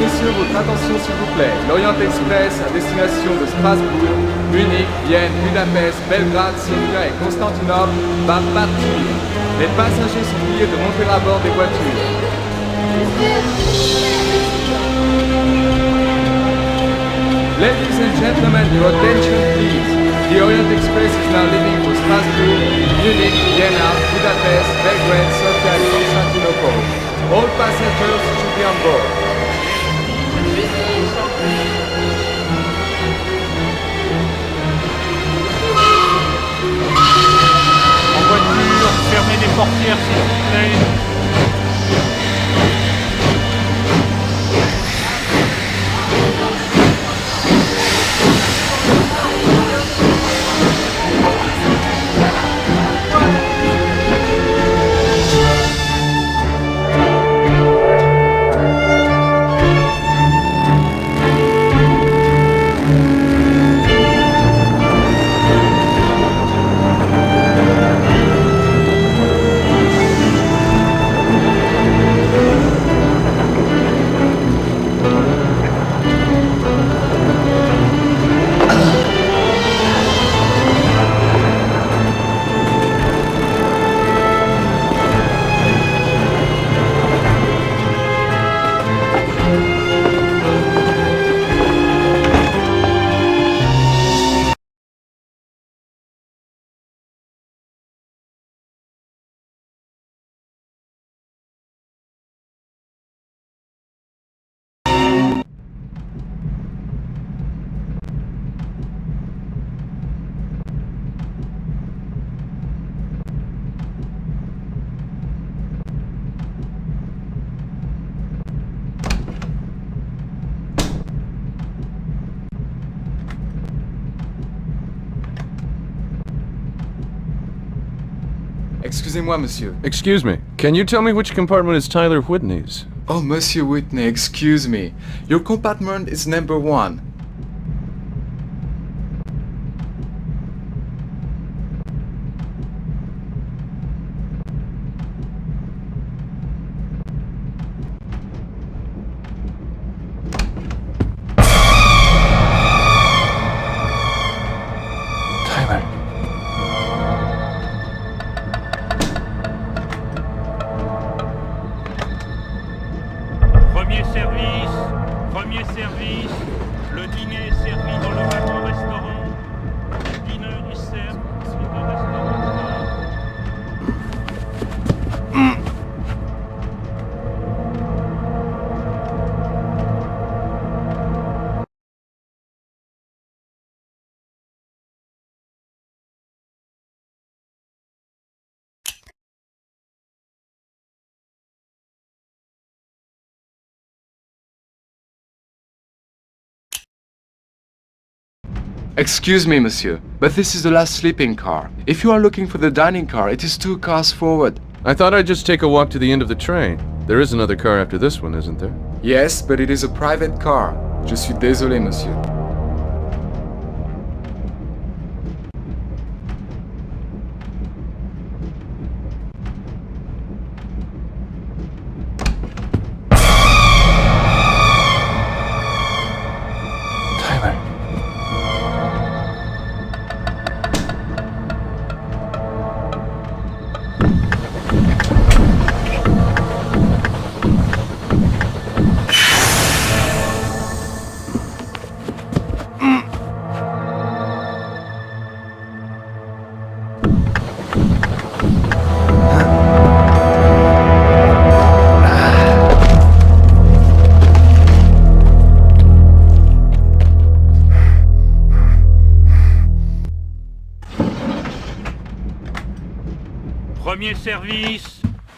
messieurs, votre attention s'il vous plaît. L'Orient Express à destination de Strasbourg, Munich, Vienne, Budapest, Belgrade, Sofia et Constantinople va partir. Les passagers sont priés de monter à bord des voitures. Ladies and gentlemen, your attention please. The Orient Express is now leaving for Strasbourg, Munich, Vienna, Budapest, Belgrade, Sofia and Constantinople. All passengers should be on board. En voiture, fermez les portières s'il vous plaît. Excusez-moi, monsieur. Excuse me. Can you tell me which compartment is Tyler Whitney's? Oh, Monsieur Whitney, excuse me. Your compartment is number 1. Premier service, le dîner est servi dans le wagon-restaurant. Dinner is served in the restaurant car. Excuse me, monsieur, but this is the last sleeping car. If you are looking for the dining car, it is 2 cars forward. I thought I'd just take a walk to the end of the train. There is another car after this one, isn't there? Yes, but it is a private car. Je suis désolé, monsieur.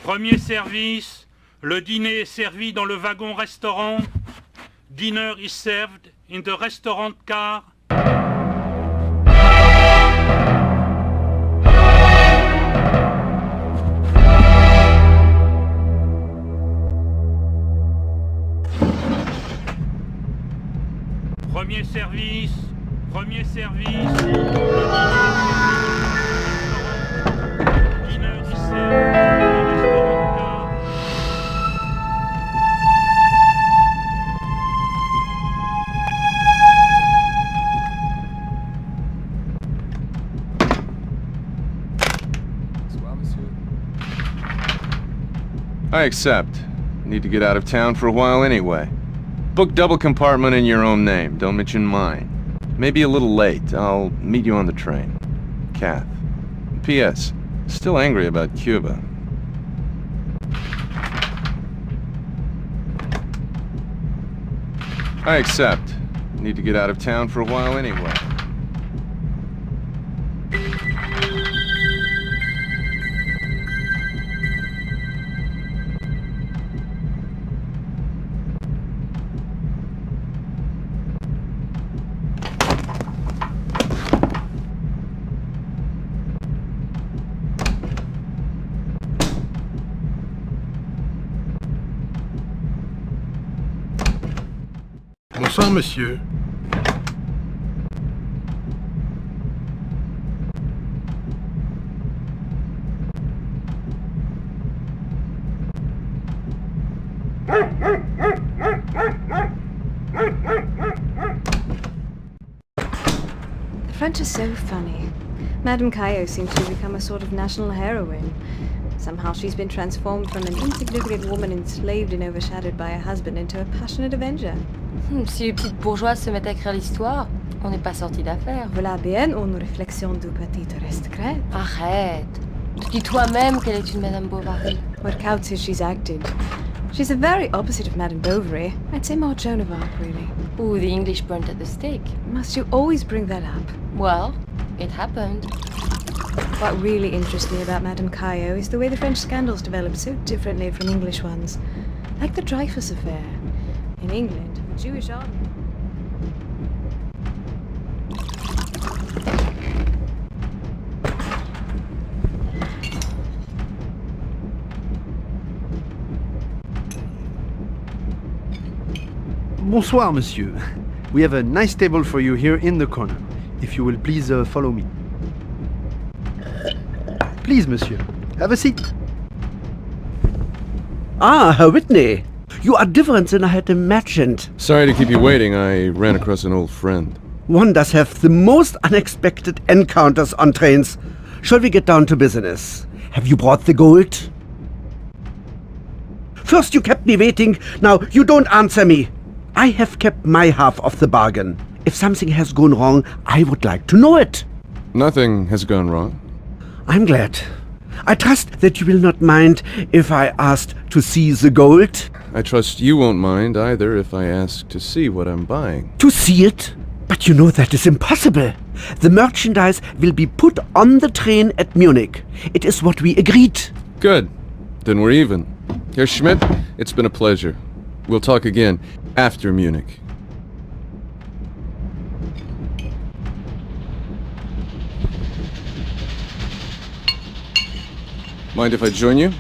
Premier service, le dîner est servi dans le wagon-restaurant. Dinner is served in the restaurant car. Premier service, le dîner est servi dans le restaurant. Dinner is served. I accept. Need to get out of town for a while anyway. Book double compartment in your own name. Don't mention mine. Maybe a little late. I'll meet you on the train. Cath. P.S. Still angry about Cuba. I accept. Need to get out of town for a while anyway. Bonsoir, monsieur. The French are so funny. Madame Caillot seems to have become a sort of national heroine. Somehow she's been transformed from an insignificant woman enslaved and overshadowed by her husband into a passionate avenger. Si les petites bourgeoises se mettent à écrire l'histoire, on n'est pas sorti d'affaire. Voilà bien une réflexion du petit aristocrate. Arrête. Tu dis toi-même qu'elle est une Madame Bovary. What counts is she's acted. She's the very opposite of Madame Bovary. I'd say more Joan of Arc, really. Ooh, the English burnt at the stake. Must you always bring that up? Well, it happened. What really interests me about Madame Caillot is the way the French scandals develop so differently from English ones. Like the Dreyfus affair. In England, the Jewish army... Bonsoir, monsieur. We have a nice table for you here in the corner. If you will please follow me. Please, monsieur. Have a seat. Ah, Herr Whitney. You are different than I had imagined. Sorry to keep you waiting. I ran across an old friend. One does have the most unexpected encounters on trains. Shall we get down to business? Have you brought the gold? First you kept me waiting, now you don't answer me. I have kept my half of the bargain. If something has gone wrong, I would like to know it. Nothing has gone wrong. I'm glad. I trust that you will not mind if I asked to see the gold. I trust you won't mind either if I ask to see what I'm buying. To see it? But you know that is impossible. The merchandise will be put on the train at Munich. It is what we agreed. Good. Then we're even. Herr Schmidt, it's been a pleasure. We'll talk again after Munich. Mind if I join you?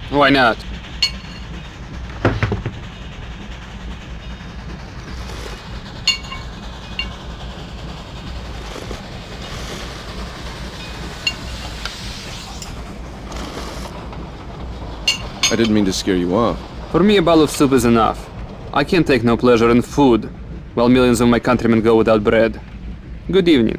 Why not? I didn't mean to scare you off. For me, a bowl of soup is enough. I can't take no pleasure in food, while millions of my countrymen go without bread. Good evening.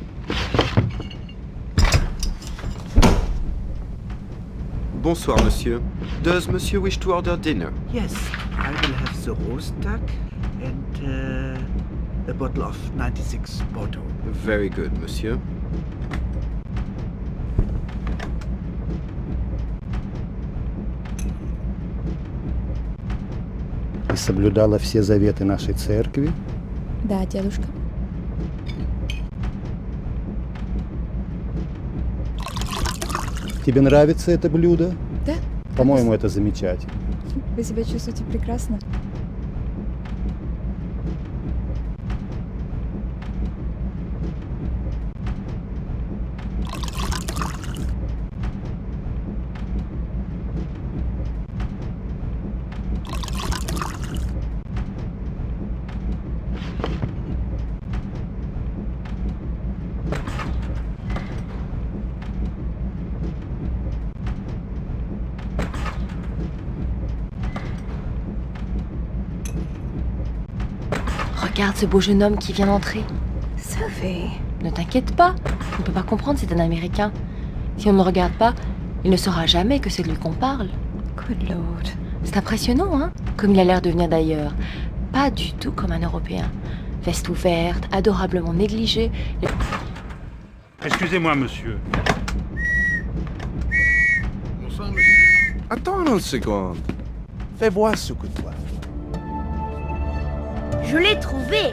Bonsoir, monsieur. Does monsieur wish to order dinner? Yes, I will have the roast duck and a bottle of 96 Porto. Very good, monsieur. И соблюдала все заветы нашей церкви? Да, дедушка. Тебе нравится это блюдо? Да. По-моему, это замечательно. Вы себя чувствуете прекрасно? Regarde ce beau jeune homme qui vient d'entrer. Sophie. Ne t'inquiète pas, on ne peut pas comprendre, c'est un Américain. Si on ne le regarde pas, il ne saura jamais que c'est de lui qu'on parle. Good Lord. C'est impressionnant, hein? Comme il a l'air de venir d'ailleurs. Pas du tout comme un Européen. Veste ouverte, adorablement négligée. Excusez-moi, monsieur. Bonsoir, monsieur. Attends une seconde. Fais voir ce que toi. Je l'ai trouvé.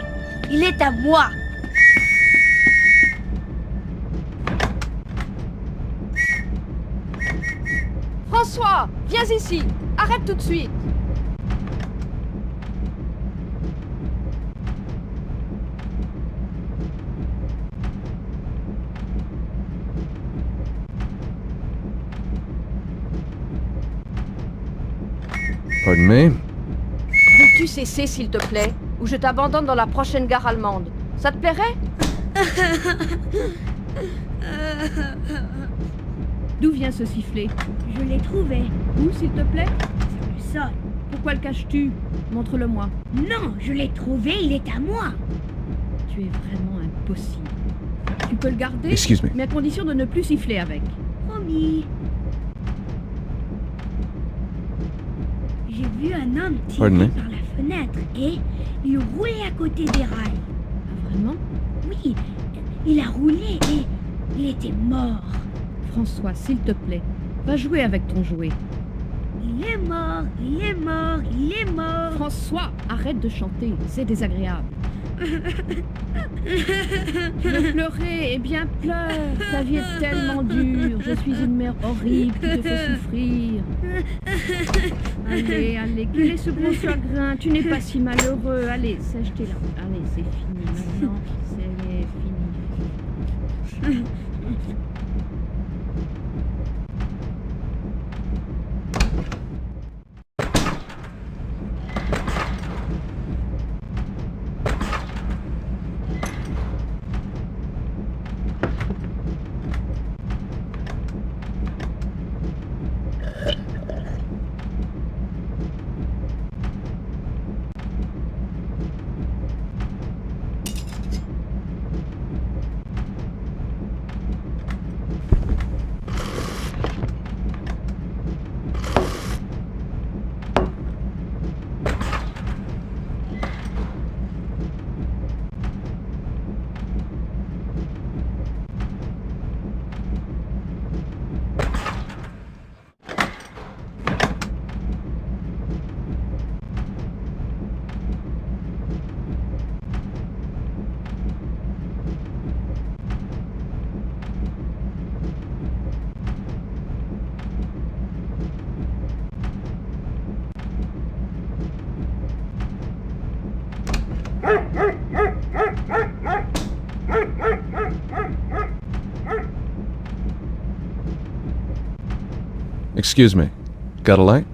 Il est à moi. François, viens ici. Arrête tout de suite. Pardon me? Peux-tu cesser, s'il te plaît, ou je t'abandonne dans la prochaine gare allemande? Ça te plairait? D'où vient ce sifflet? Je l'ai trouvé. Où, s'il te plaît? Sur le sol. Pourquoi le caches-tu? Montre-le-moi. Non, je l'ai trouvé, il est à moi. Tu es vraiment impossible. Tu peux le garder, Excuse me. mais à condition de ne plus siffler avec. Promis. J'ai vu un homme Pardon me? tirer par la fenêtre et il roulait à côté des rails. Ah, vraiment? Oui, il a roulé et il était mort. François, s'il te plaît, va jouer avec ton jouet. Il est mort, il est mort, il est mort. François, arrête de chanter, c'est désagréable. Tu veux pleurer? Eh bien, pleure. Ta vie est tellement dure. Je suis une mère horrible qui te fait souffrir. Allez, allez, quel est ce gros chagrin? Tu n'es pas si malheureux. Allez, sèche tes larmes. Allez, c'est fini maintenant. C'est fini. Excuse me. Got a light?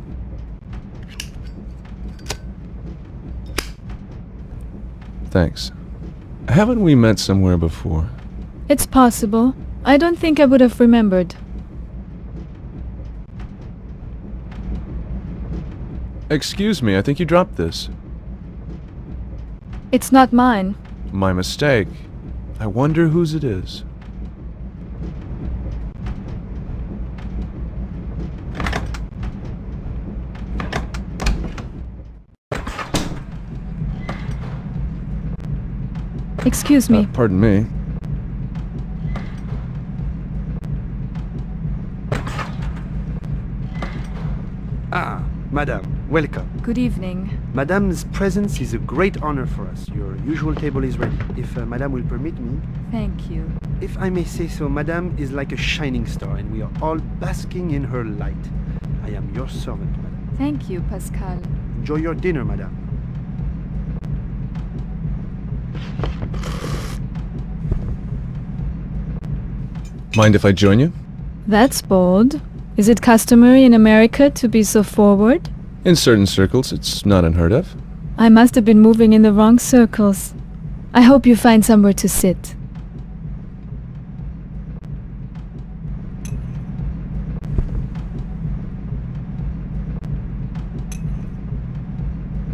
Thanks. Haven't we met somewhere before? It's possible. I don't think I would have remembered. Excuse me, I think you dropped this. It's not mine. My mistake. I wonder whose it is. Excuse me. Pardon me. Ah, Madame, welcome. Good evening. Madame's presence is a great honor for us. Your usual table is ready. If Madame will permit me. Thank you. If I may say so, Madame is like a shining star, and we are all basking in her light. I am your servant, Madame. Thank you, Pascal. Enjoy your dinner, Madame. Mind if I join you? That's bold. Is it customary in America to be so forward? In certain circles, it's not unheard of. I must have been moving in the wrong circles. I hope you find somewhere to sit.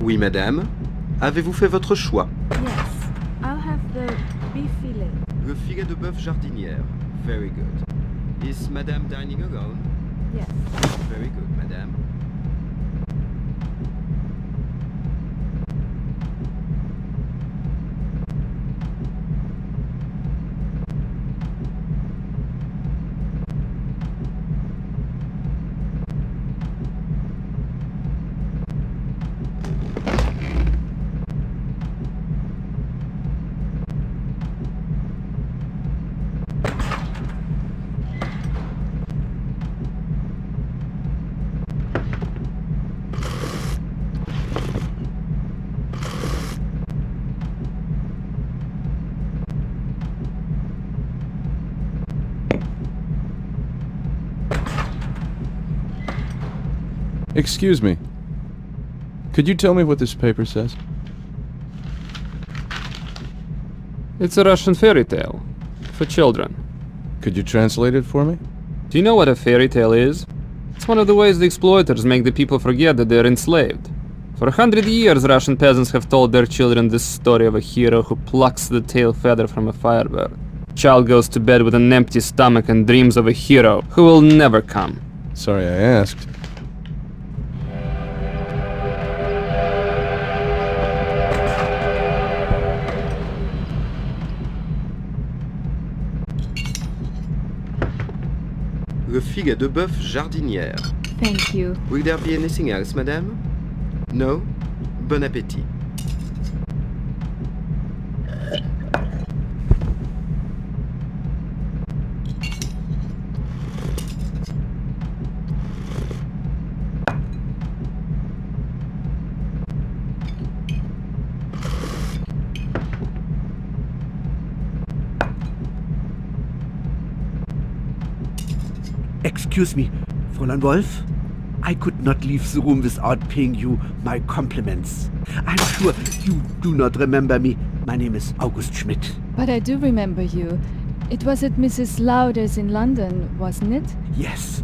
Oui, madame. Avez-vous fait votre choix? Yes, I'll have the beef fillet. Le filet de bœuf jardinière. Very good. Is madame dining alone? Yes. Very good, madame. Excuse me. Could you tell me what this paper says? It's a Russian fairy tale. For children. Could you translate it for me? Do you know what a fairy tale is? It's one of the ways the exploiters make the people forget that they're enslaved. For 100 years, Russian peasants have told their children this story of a hero who plucks the tail feather from a firebird. Child goes to bed with an empty stomach and dreams of a hero who will never come. Sorry I asked. Le figue de bœuf jardinière. Thank you. Will there be anything else, madame? No? Bon appétit. Excuse me, Fräulein Wolff? I could not leave the room without paying you my compliments. I'm sure you do not remember me. My name is August Schmidt. But I do remember you. It was at Mrs. Lauder's in London, wasn't it? Yes.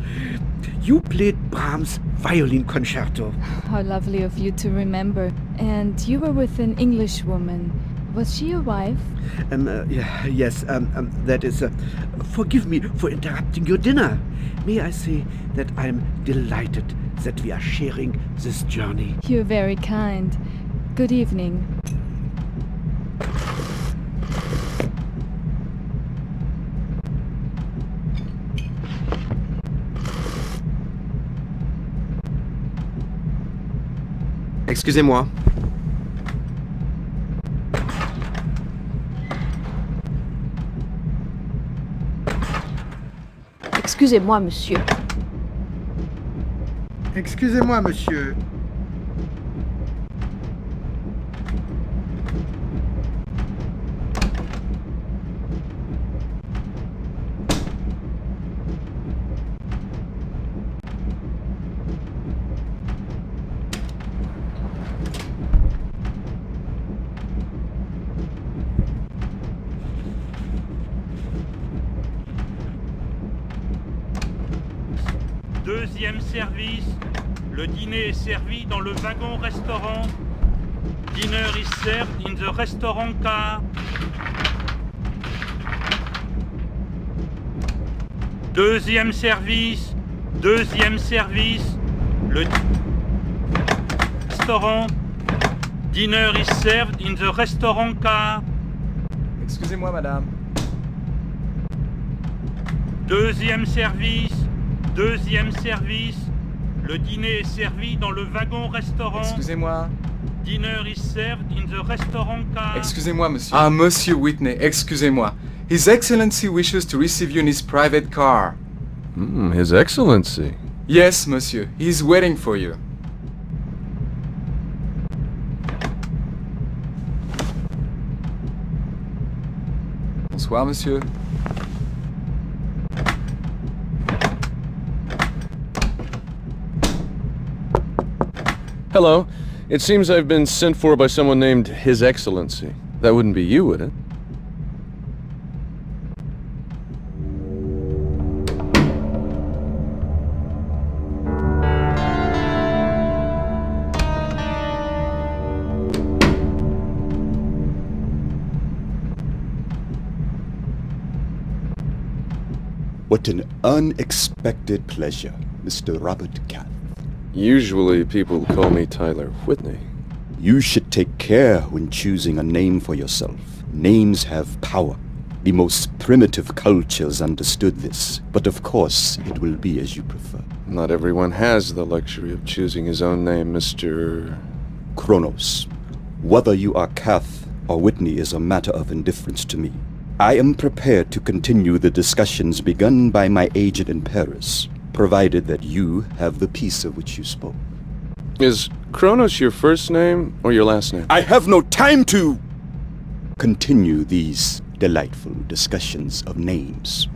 You played Brahms' violin concerto. How lovely of you to remember. And you were with an English woman. Was she your wife? Yes, that is... forgive me for interrupting your dinner. May I say that I'm delighted that we are sharing this journey. You're very kind. Good evening. Excusez-moi. Excusez-moi, monsieur. Excusez-moi, monsieur. Deuxième service, le dîner est servi dans le wagon-restaurant. Dinner is served in the restaurant car. Deuxième service, le restaurant. Dinner is served in the restaurant car. Excusez-moi, madame. Deuxième service, le dîner est servi dans le wagon-restaurant. Excusez-moi. Dinner is served in the restaurant car. Excusez-moi, monsieur. Ah, Monsieur Whitney, excusez-moi. His Excellency wishes to receive you in his private car. His Excellency. Yes, monsieur. He's waiting for you. Bonsoir, monsieur. Hello. It seems I've been sent for by someone named His Excellency. That wouldn't be you, would it? What an unexpected pleasure, Mr. Robert Cath. Usually people call me Tyler Whitney. You should take care when choosing a name for yourself. Names have power. The most primitive cultures understood this, but of course it will be as you prefer. Not everyone has the luxury of choosing his own name, Mr. Kronos. Whether you are Cath or Whitney is a matter of indifference to me. I am prepared to continue the discussions begun by my agent in Paris, provided that you have the peace of which you spoke. Is Kronos your first name or your last name? I have no time to continue these delightful discussions of names.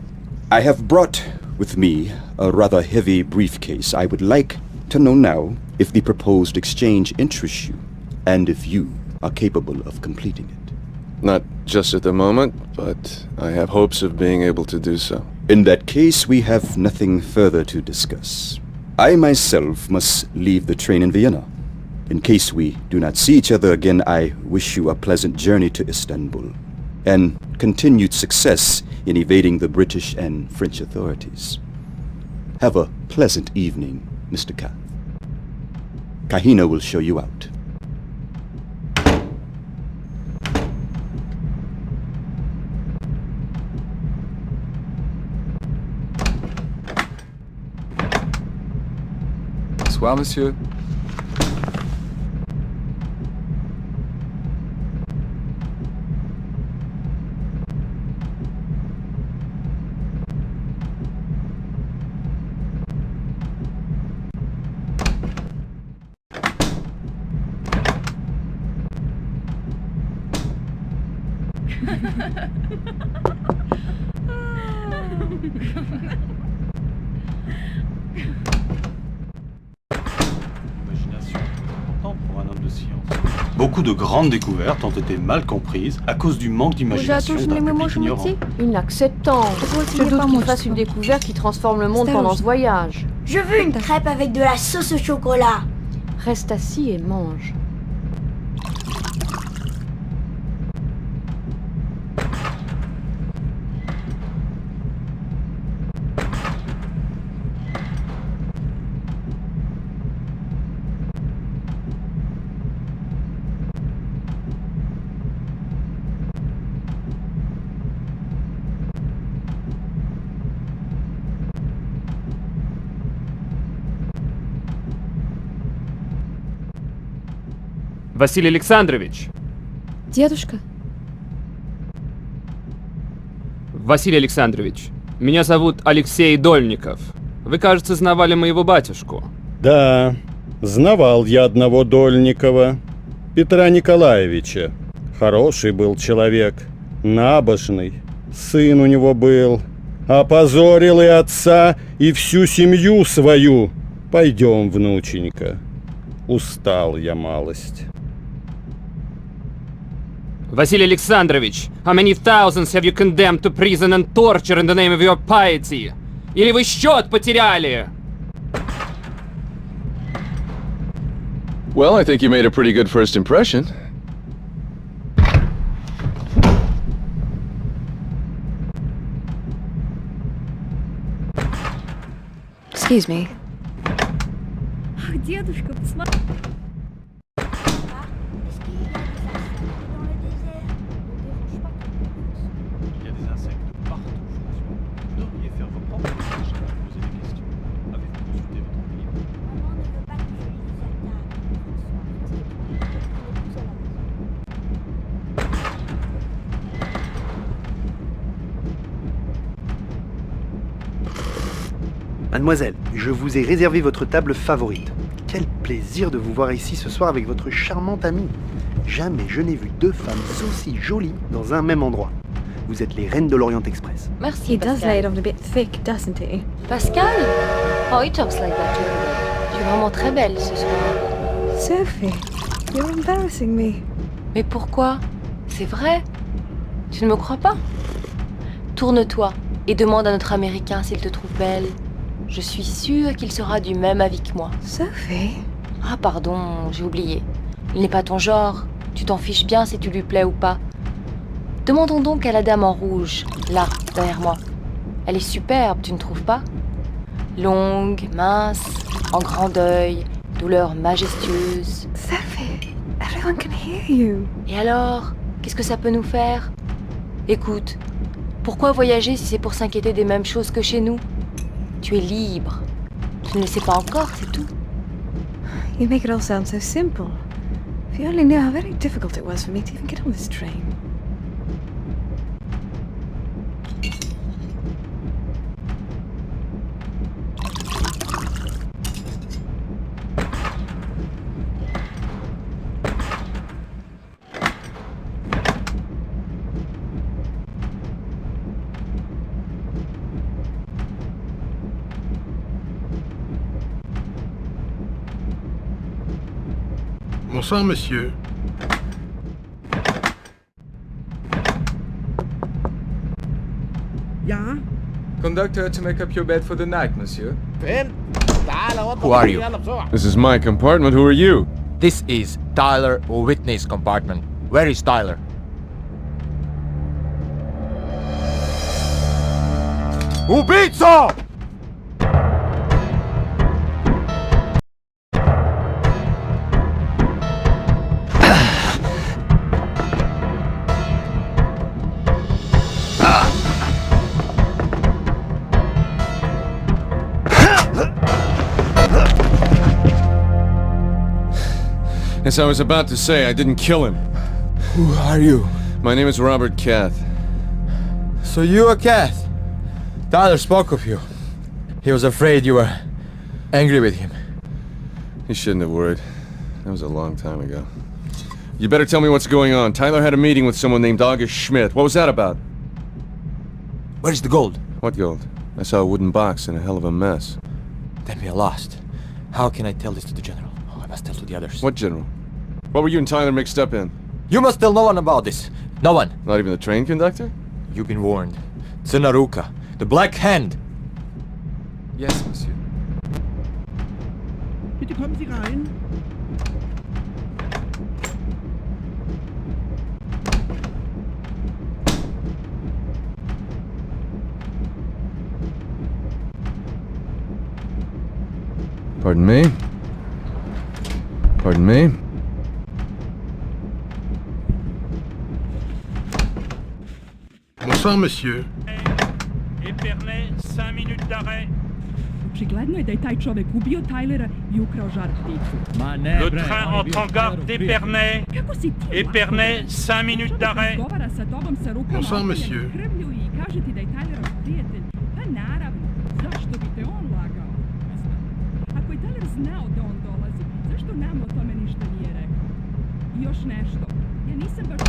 I have brought with me a rather heavy briefcase. I would like to know now if the proposed exchange interests you, and if you are capable of completing it. Not just at the moment, but I have hopes of being able to do so. In that case, we have nothing further to discuss. I myself must leave the train in Vienna. In case we do not see each other again, I wish you a pleasant journey to Istanbul, and continued success in evading the British and French authorities. Have a pleasant evening, Mr. Cath. Kahina will show you out. Bonsoir, monsieur. Beaucoup de grandes découvertes ont été mal comprises à cause du manque d'imagination d'un public ignorant. Inacceptable. Je doute qu'il fasse une découverte qui transforme le monde pendant ce voyage. Je veux une crêpe avec de la sauce au chocolat. Reste assis et mange. Василий Александрович! Дедушка? Василий Александрович, меня зовут Алексей Долников. Вы, кажется, знавали моего батюшку. Да, знавал я одного Дольникова, Петра Николаевича. Хороший был человек, набожный. Сын у него был. Опозорил и отца, и всю семью свою. Пойдем, внученька. Устал я малость. Василий Александрович, how many thousands have you condemned to prison and torture in the name of your piety? Или вы счет потеряли? Well, I think you made a pretty good first impression. Excuse me. Ах, дедушка, посмотри. Il y a des insectes partout, François. Vous devriez faire vos propres recherches avant de poser des questions. Avez-vous consulté votre guide? Maman ne veut pas que je lise à table. Mademoiselle, je vous ai réservé votre table favorite. Quel plaisir de vous voir ici ce soir avec votre charmante amie. Jamais je n'ai vu deux femmes aussi jolies dans un même endroit. Vous êtes les reines de l'Orient Express. Merci, He does lay it Pascal. on a bit thick, doesn't he? Pascal? Oh, he talks like that to everybody. Tu es vraiment très belle ce soir. Sophie, you're embarrassing me. Mais pourquoi? C'est vrai? Tu ne me crois pas? Tourne-toi et demande à notre Américain s'il te trouve belle. Je suis sûre qu'il sera du même avis que moi. Sophie? Ah pardon, j'ai oublié. Il n'est pas ton genre. Tu t'en fiches bien si tu lui plais ou pas. Demandons donc à la dame en rouge, là, derrière moi. Elle est superbe, tu ne trouves pas? Longue, mince, en grand deuil, douleur majestueuse. Sophie, everyone can hear you. Et alors, qu'est-ce que ça peut nous faire? Écoute, pourquoi voyager si c'est pour s'inquiéter des mêmes choses que chez nous? Tu es libre. Tu ne le sais pas encore, c'est tout. You make it all sound so simple. If you only knew how very difficult it was for me to even get on this train. Bonsoir, monsieur. Ja? Conductor to make up your bed for the night, monsieur. Who are you? This is my compartment. Who are you? This is Tyler Whitney's compartment. Where is Tyler? Убийца! As I was about to say, I didn't kill him. Who are you? My name is Robert Cath. So you are Cath? Tyler spoke of you. He was afraid you were angry with him. He shouldn't have worried. That was a long time ago. You better tell me what's going on. Tyler had a meeting with someone named August Schmidt. What was that about? Where's the gold? What gold? I saw a wooden box in a hell of a mess. Then we are lost. How can I tell this to the general? Oh, I must tell to the others. What general? What were you and Tyler mixed up in? You must tell no one about this. No one. Not even the train conductor? You've been warned. Tsunaruka, the Black Hand. Yes, monsieur. Bitte kommen Sie rein. Pardon me? Pardon me? Bonsoir, monsieur. Epernay, 5 minutes d'arrêt. Očigledno je da je taj čovek ubio Tylera i ukrao žar pticu. Le train entre en gare d'Epernay. Kako si ti Epernay, 5 minutes d'arrêt. razgovara sa tobom sa rukama Bonsoir, opaljenim monsieur. krvlju i kaže ti da je Tylerov prijatelj? Pa naravno, zašto bi te on lagao? Ne znam. Ako je Tyler znao da on dolazi, zašto nam o tome ništa nije rekao? I još nešto, ja nisam baš...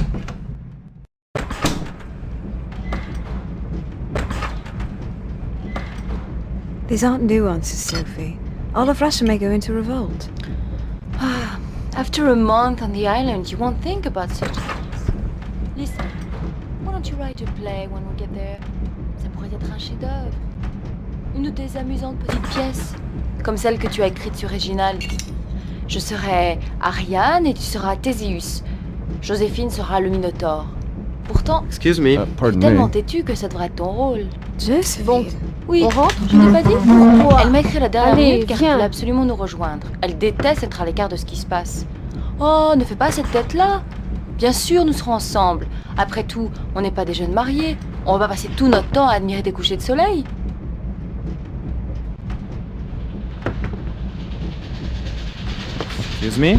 These aren't nuances, Sophie. All of Russia may go into revolt. After a month on the island, you won't think about such things. Listen, why don't you write a play when we get there? Ça pourrait être un chef-d'œuvre. Une de tes amusantes petites pièces, comme celle que tu as écrite sur Réginald. Je serai Ariane et tu seras Théséus. Joséphine sera le Minotaure. Pourtant, Excuse me. tu es Pardon tellement me. têtu que ça devrait être ton rôle. Josephine. Bon, oui, On rentre? je t'ai pas dit. Toi. Elle m'a écrit la dernière Allez, minute car elle viens. voulait absolument nous rejoindre. Elle déteste être à l'écart de ce qui se passe. Oh, ne fais pas cette tête-là. Bien sûr, nous serons ensemble. Après tout, on n'est pas des jeunes mariés. On va pas passer tout notre temps à admirer des couchers de soleil. Excuse me?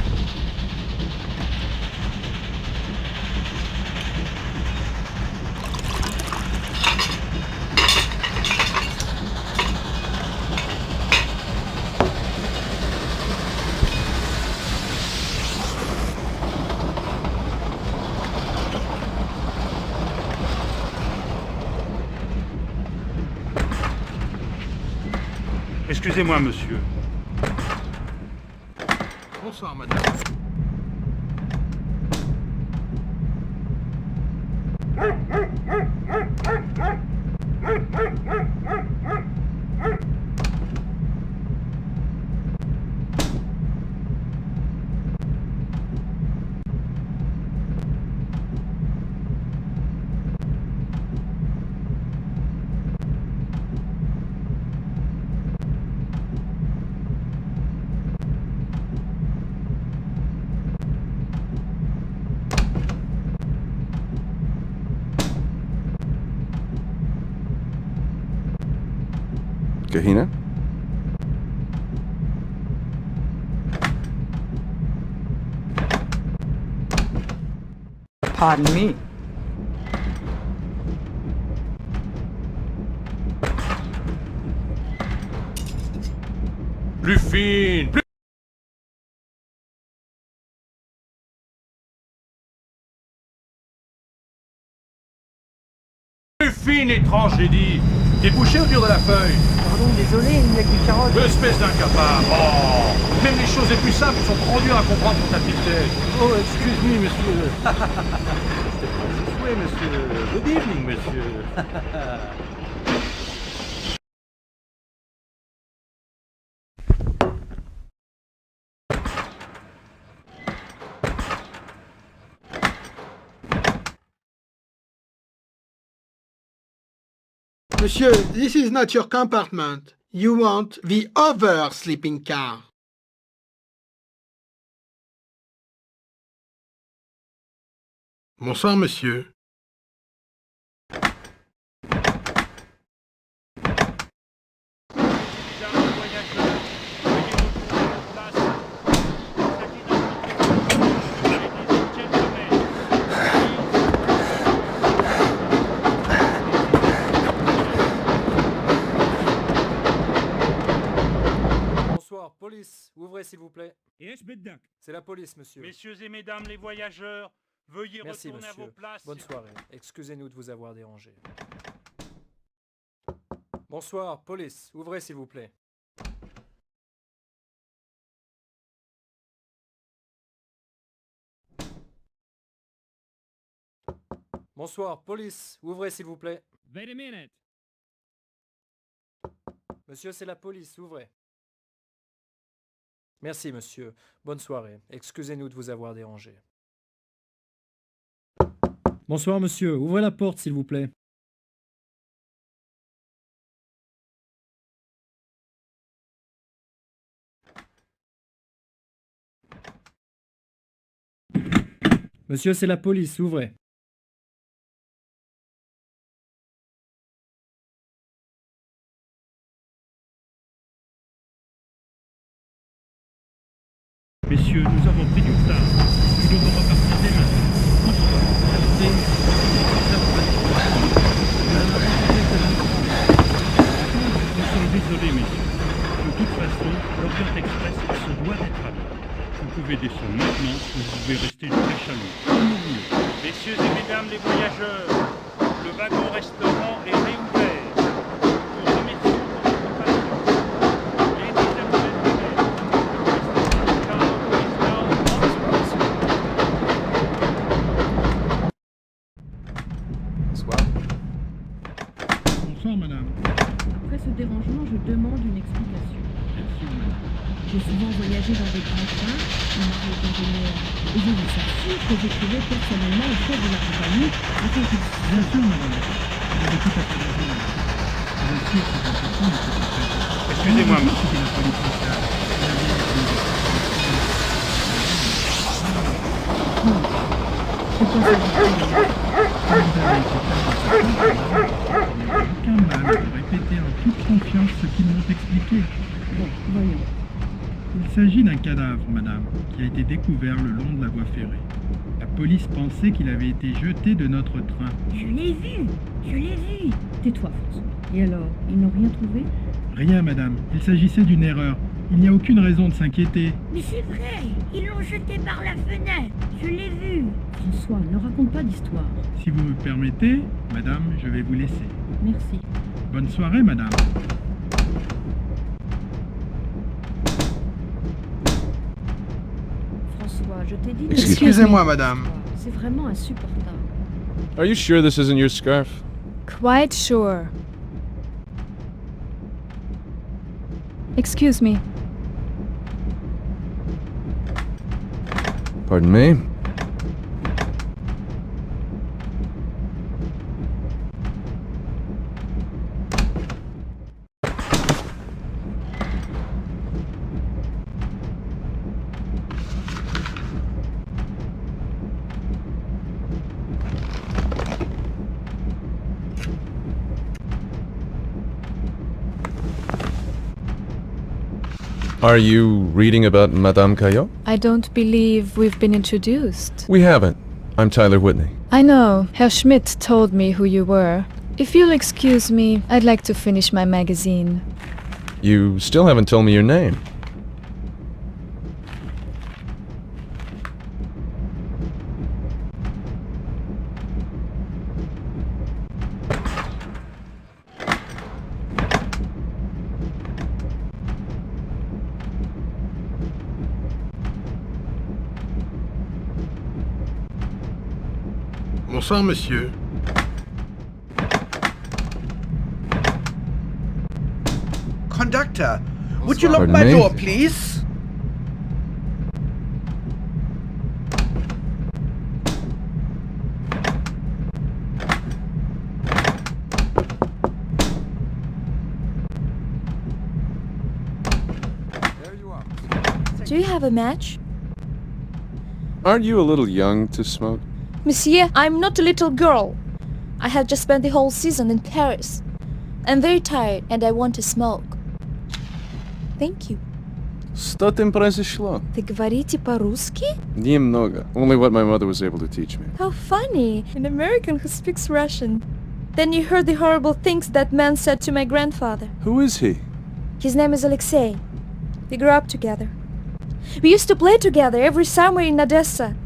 Excusez-moi, monsieur. Bonsoir, madame. Kahina? Pardon me. Plus fine! Plus fine, étrange, j'ai dit. T'es bouché autour de la feuille. Pardon, désolé, il n'y a que carottes. Espèce d'incapable. Oh, même les choses les plus simples sont trop dures à comprendre pour ta petite tête. Oh, excuse-moi, monsieur. C'était pas ce souhait, monsieur. Good evening, monsieur. Monsieur, this is not your compartment. You want the other sleeping car. Bonsoir, monsieur. Bonsoir, police, ouvrez s'il vous plaît. C'est la police, monsieur. Messieurs et mesdames les voyageurs, veuillez Merci, retourner monsieur. à vos places. Bonne soirée. Excusez-nous de vous avoir dérangé. Bonsoir, police, ouvrez s'il vous plaît. Bonsoir, police, ouvrez s'il vous plaît. Wait a minute. Monsieur, c'est la police, ouvrez. Merci, monsieur. Bonne soirée. Excusez-nous de vous avoir dérangé. Bonsoir, monsieur. Ouvrez la porte, s'il vous plaît. Monsieur, c'est la police. Ouvrez. Messieurs, nous avons pris du retard. Nous devons repartir dès maintenant. Nous sommes désolés, messieurs. De toute façon, l'Orient Express se doit d'être à l'heure. Vous pouvez descendre maintenant ou vous pouvez rester jusqu'à Chalon, comme vous voulez. Messieurs et mesdames les voyageurs, le wagon-restaurant est réouvert. Nous remercions pour votre patience. Ladies and gentlemen, Bonsoir, madame. Après ce dérangement, je demande une explication. Merci, madame. J'ai souvent voyagé dans des grands trains, mon mari est ingénieur, et je vous assure que j'écrivais personnellement au chef de la compagnie afin qu'il... Bien sûr, madame. Vous avez tout à fait raison, madame. Bien sûr, c'est important, mais c'est pas... Excusez-moi, monsieur. C'était la police locale. C'est quoi ça? Aucun mal de répéter en toute confiance ce qu'ils m'ont expliqué. Bon, voyons. Il s'agit d'un cadavre, madame, qui a été découvert le long de la voie ferrée. La police pensait qu'il avait été jeté de notre train. Je l'ai vu. Tais-toi, François. Et alors, ils n'ont rien trouvé? Rien, madame. Il s'agissait d'une erreur. Il n'y a aucune raison de s'inquiéter. Mais c'est vrai, ils l'ont jeté par la fenêtre. Je l'ai vu. François, ne raconte pas d'histoire. Si vous me permettez, madame, je vais vous laisser. Merci. Bonne soirée, madame. François, je t'ai dit... Excusez-moi, madame. C'est vraiment insupportable. Are you sure this isn't your scarf? Quite sure. Excuse me. Pardon me? Are you reading about Madame Caillot? I don't believe we've been introduced. We haven't. I'm Tyler Whitney. I know. Herr Schmidt told me who you were. If you'll excuse me, I'd like to finish my magazine. You still haven't told me your name. Bonsoir, monsieur. Conductor, would you lock Pardon my me? door, please? Do you have a match? Aren't you a little young to smoke? Monsieur, I'm not a little girl. I have just spent the whole season in Paris. I'm very tired and I want to smoke. Thank you. Что там произошло? Вы говорите по-русски? Немного. Only what my mother was able to teach me. How funny. An American who speaks Russian. Then you heard the horrible things that man said to my grandfather. Who is he? His name is Alexei. We grew up together. We used to play together every summer in Odessa.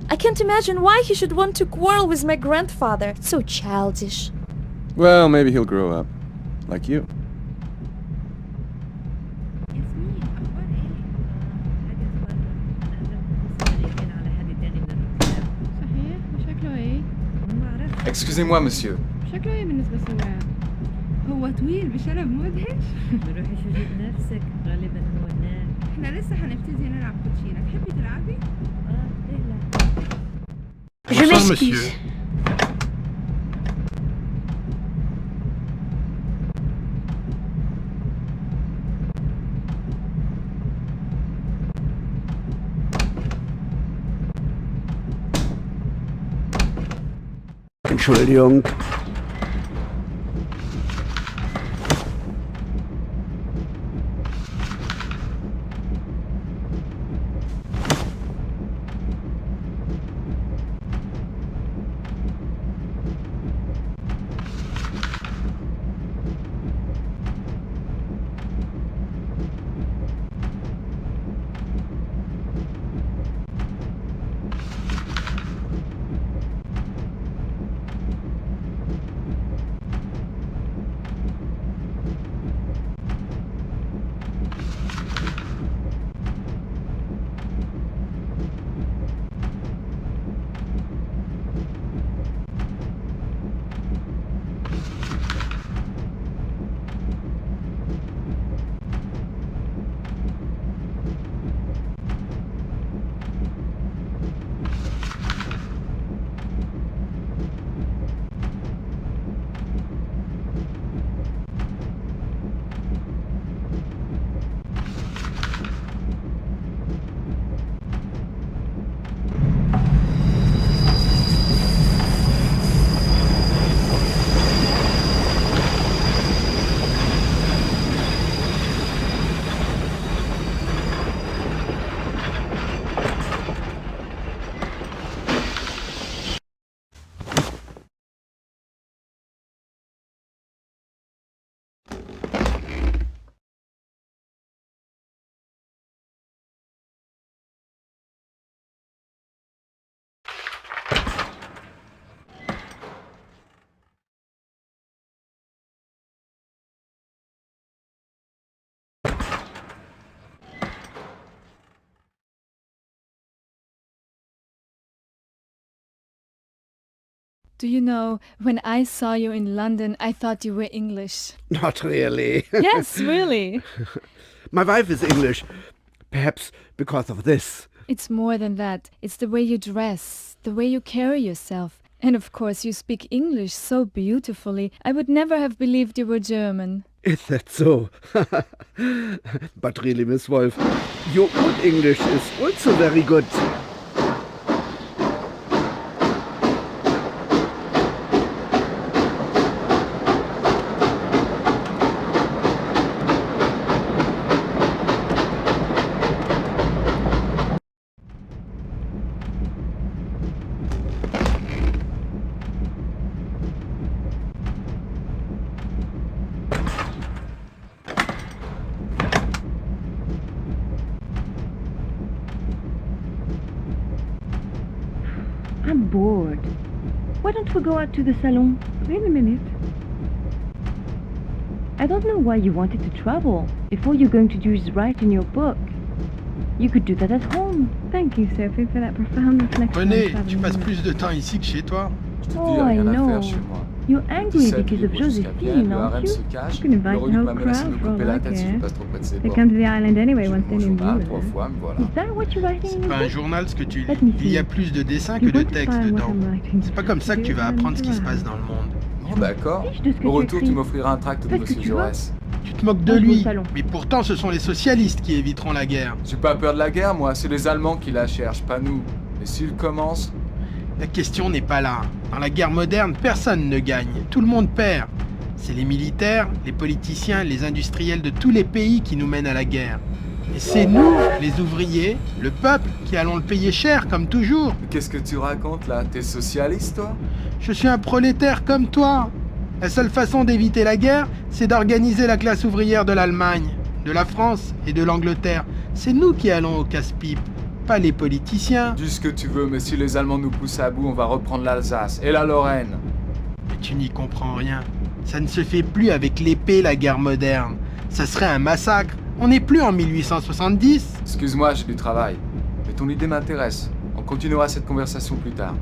I can't imagine why he should want to quarrel with my grandfather. So childish. Well, maybe he'll grow up. Like you. صحيح وشكله ايه؟ Excusez-moi, monsieur. شكله ايه بالنسبة لسواق؟ هو طويل بشنب مدهش؟ روحي شوفي بنفسك غالبا هو هناك. احنا لسه هنبتدي نلعب كوتشينة، تحبي تلعبي؟ ليه لا؟ Je Bonsoir, m'excuse. monsieur. Entschuldigung. Do you know, when I saw you in London, I thought you were English. Not really. Yes, really. My wife is English. Perhaps because of this. It's more than that. It's the way you dress, the way you carry yourself. And of course, you speak English so beautifully. I would never have believed you were German. Is that so? But really, Miss Wolff, your own English is also very good. I'm bored. Why don't we go out to the salon? Wait a minute. I don't know why you wanted to travel if all you're going to do is write in your book. You could do that at home. Thank you, Sophie, for that profound reflection. René, tu passes plus de temps ici que chez toi. Je te Oh, dis, I rien à know. faire chez moi. You're Le angry 17 because of libre jusqu'à Vienne, Josephine, le harem aren't you? se cache, You can le invite Ruduc no m'a menacé de me crowd for all couper I la tête si je care. passe trop près de ses They bords. come to the island anyway J'ai once dit mon they're in journal Milos. 3 fois, me voilà. Is that what you're writing in C'est your pas un book? journal ce que tu lis. Let me Il y a see. plus de dessins You que de want to textes find what dedans. I'm writing. C'est pas comme ça que tu vas apprendre ce qui se passe dans le monde. Bon, d'accord. Fiche de ce que Au tu retour, écris. tu m'offriras un tract de Fais ce que Monsieur tu veux. Jaurès. Tu te moques de Range-moi au lui. salon. Mais pourtant, ce sont les socialistes qui éviteront la guerre. J'ai pas peur de la guerre, moi. C'est les Allemands qui la cherchent, pas nous. Et s'ils commencent... La question n'est pas là. Dans la guerre moderne, personne ne gagne. Tout le monde perd. C'est les militaires, les politiciens, les industriels de tous les pays qui nous mènent à la guerre. Et c'est nous, les ouvriers, le peuple, qui allons le payer cher, comme toujours. Mais qu'est-ce que tu racontes, là? T'es socialiste, toi? Je suis un prolétaire comme toi. La seule façon d'éviter la guerre, c'est d'organiser la classe ouvrière de l'Allemagne, de la France et de l'Angleterre. C'est nous qui allons au casse-pipe, pas les politiciens. Dis ce que tu veux, mais si les Allemands nous poussent à bout, on va reprendre l'Alsace et la Lorraine. Mais tu n'y comprends rien. Ça ne se fait plus avec l'épée, la guerre moderne. Ça serait un massacre. On n'est plus en 1870. Excuse-moi, j'ai du travail. Mais ton idée m'intéresse. On continuera cette conversation plus tard.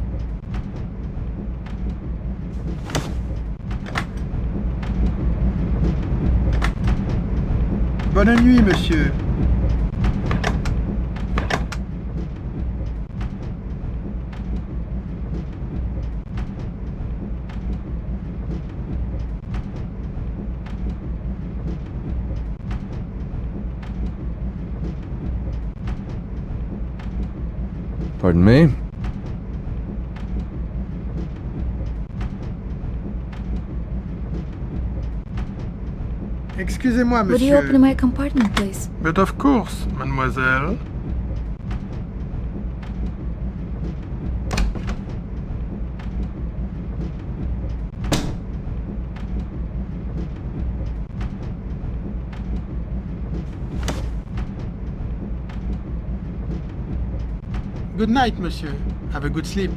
Bonne nuit, monsieur. Pardon me? Excusez-moi, Would you monsieur. open my compartment, please? But of course, mademoiselle. Good night, monsieur. Have a good sleep.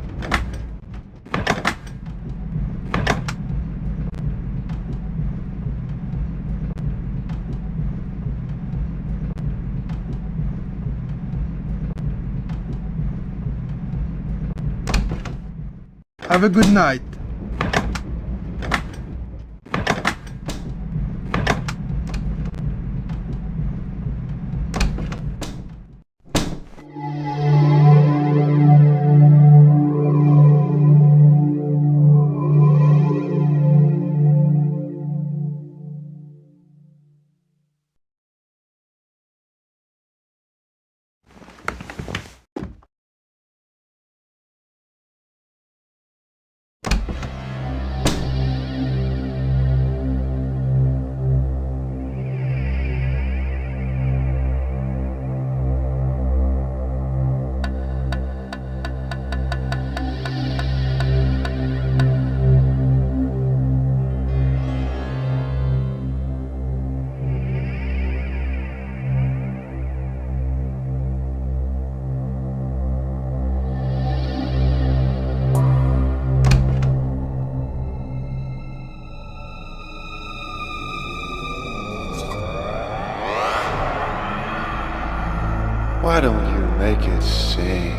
Have a good night. Why don't you make it sing?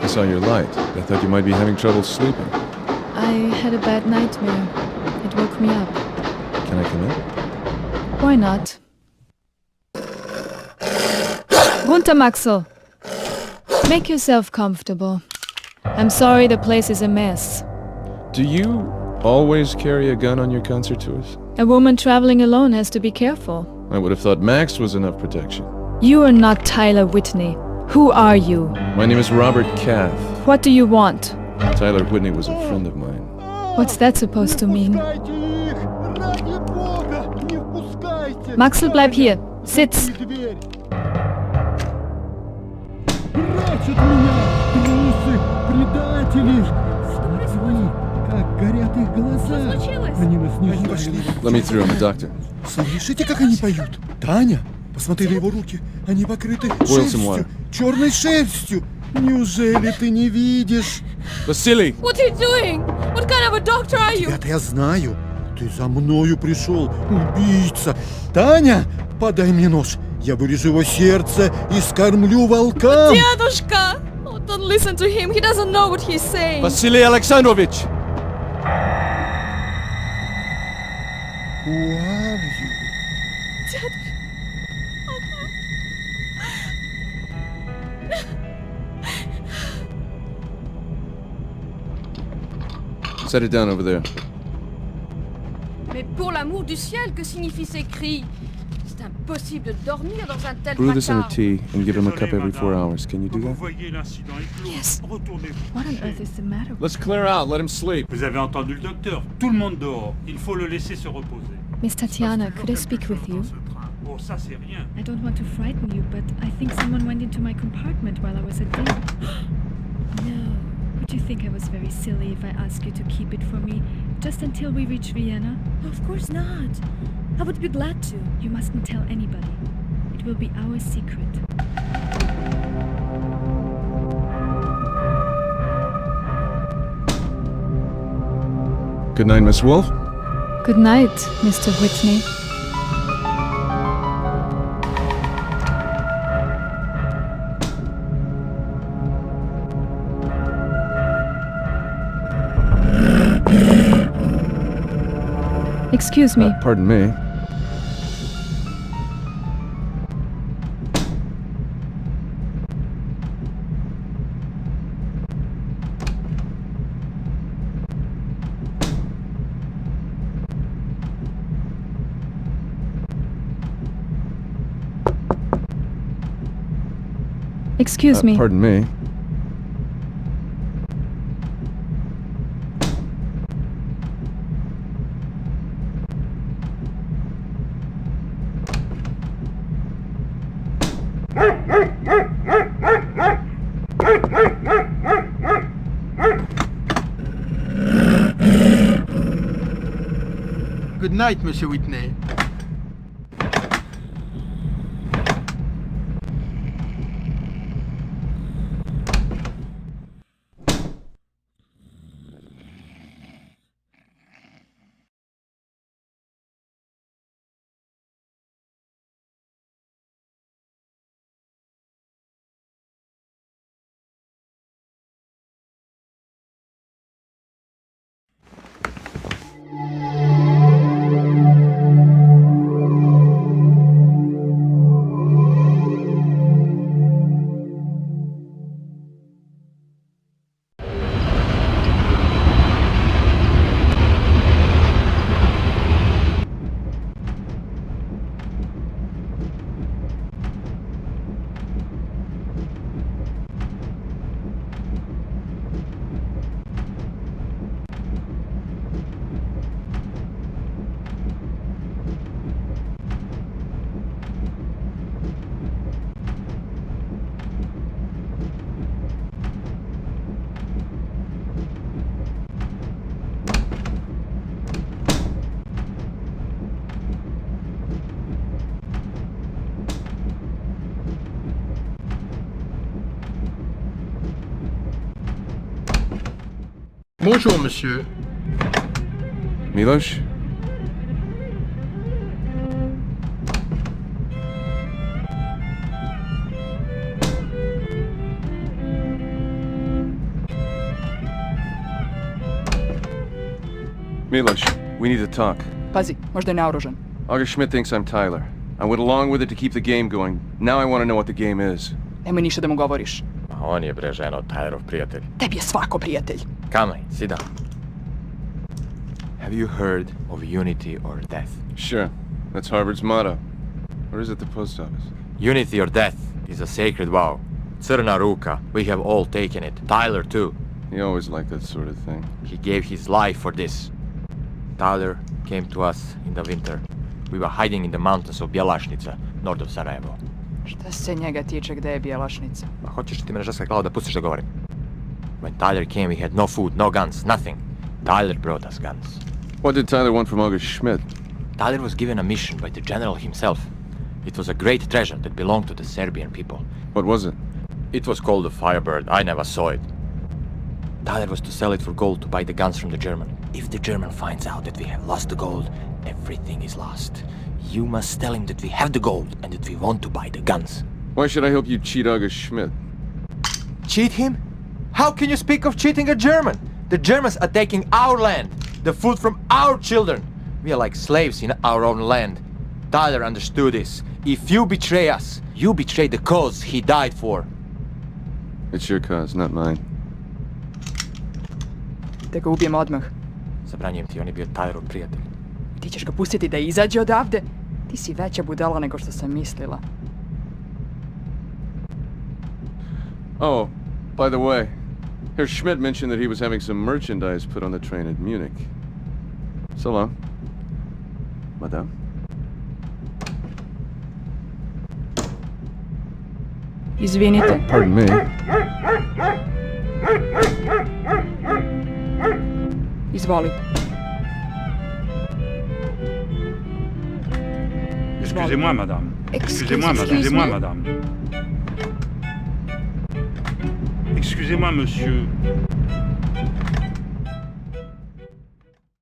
I saw your light. I thought you might be having trouble sleeping. I had a bad nightmare. It woke me up. Can I come in? Why not? Runter, Maxel! Make yourself comfortable. I'm sorry the place is a mess. Do you always carry a gun on your concert tours? A woman traveling alone has to be careful. I would have thought Max was enough protection. You are not Tyler Whitney. Who are you? My name is Robert Cath. What do you want? Tyler Whitney was a friend of mine. What's that supposed to mean? Maxel, bleib hier. Sitz. Прячь от меня, трусы! Предатели! Смотри, как горят их глаза! Они нас не пошли. Let me through, I'm a doctor. Слышите, как они поют? Таня, посмотри на его руки. Они покрыты Boil some water. шерстью, черной шерстью. Неужели ты не видишь? Vasily! What are you doing? What kind of a doctor are you? Это я знаю. Ты за мною пришел, убийца. Таня, подай мне нож. Я вырежу его сердце и скормлю волкам. Дедушка! Oh, don't listen to him. He doesn't know what he's saying. Vasily Alexandrovich! Who are you? Set it down over there. Mais pour l'amour du ciel, que signifient ces cris? C'est impossible de dormir dans un tel Brew this in a placard. tea and give him a cup every 4 hours. Can you do that? Yes. What on earth is the matter? Let's clear out. Let him sleep. Vous avez entendu le docteur. Tout le monde dehors. Il faut le laisser se reposer. Miss Tatiana, could I speak with you? Oh, ça c'est rien. I don't want to frighten you, but I think someone went into my compartment while I was at dinner. No. Would you think I was very silly if I asked you to keep it for me, just until we reach Vienna? Of course not. I would be glad to. You mustn't tell anybody. It will be our secret. Good night, Miss Wolff. Good night, Mr. Whitney. Excuse me. Pardon me. Excuse me. Pardon me. Good night, Monsieur Whitney. Bonjour, monsieur. Milos? Milos, we need to talk. Pazi, možda je naoružan. August Schmidt thinks I'm Tyler. I went along with it to keep the game going. Now I want to know what the game is. Nemoj ništa da mu govoriš. On je bre ženo Tylerov prijatelj. Tebi je svako prijatelj. Come on, sit down. Have you heard of unity or death? Sure. That's Harvard's motto. Or is it the post office? Unity or death is a sacred vow. Crna ruka, we have all taken it. Tyler too. He always liked that sort of thing. He gave his life for this. Tyler came to us in the winter. We were hiding in the mountains of Bjelašnica, north of Sarajevo. Šta se njega tiče gde je Bjelašnica? Ma hoćeš ti me na žaska glava da pustiš da govorim? When Tyler came, we had no food, no guns, nothing. Tyler brought us guns. What did Tyler want from August Schmidt? Tyler was given a mission by the general himself. It was a great treasure that belonged to the Serbian people. What was it? It was called the Firebird. I never saw it. Tyler was to sell it for gold to buy the guns from the German. If the German finds out that we have lost the gold, everything is lost. You must tell him that we have the gold and that we want to buy the guns. Why should I help you cheat August Schmidt? Cheat him? How can you speak of cheating a German? The Germans are taking our land, the food from our children. We are like slaves in our own land. Tyler understood this. If you betray us, you betray the cause he died for. It's your cause, not mine. Da ga ubijem odmah. Zabranjujem ti, on je bio Tylerov prijatelj. Ti ćeš ga pustiti da izađe odavde? Ti si veća budala nego što sam mislila. Oh, by the way, Herr Schmidt mentioned that he was having some merchandise put on the train at Munich. So long. Madame? Izvinite. Pardon me. Izvoli. Excusez-moi, madame. Excusez-moi, madame. Excusez-moi, monsieur.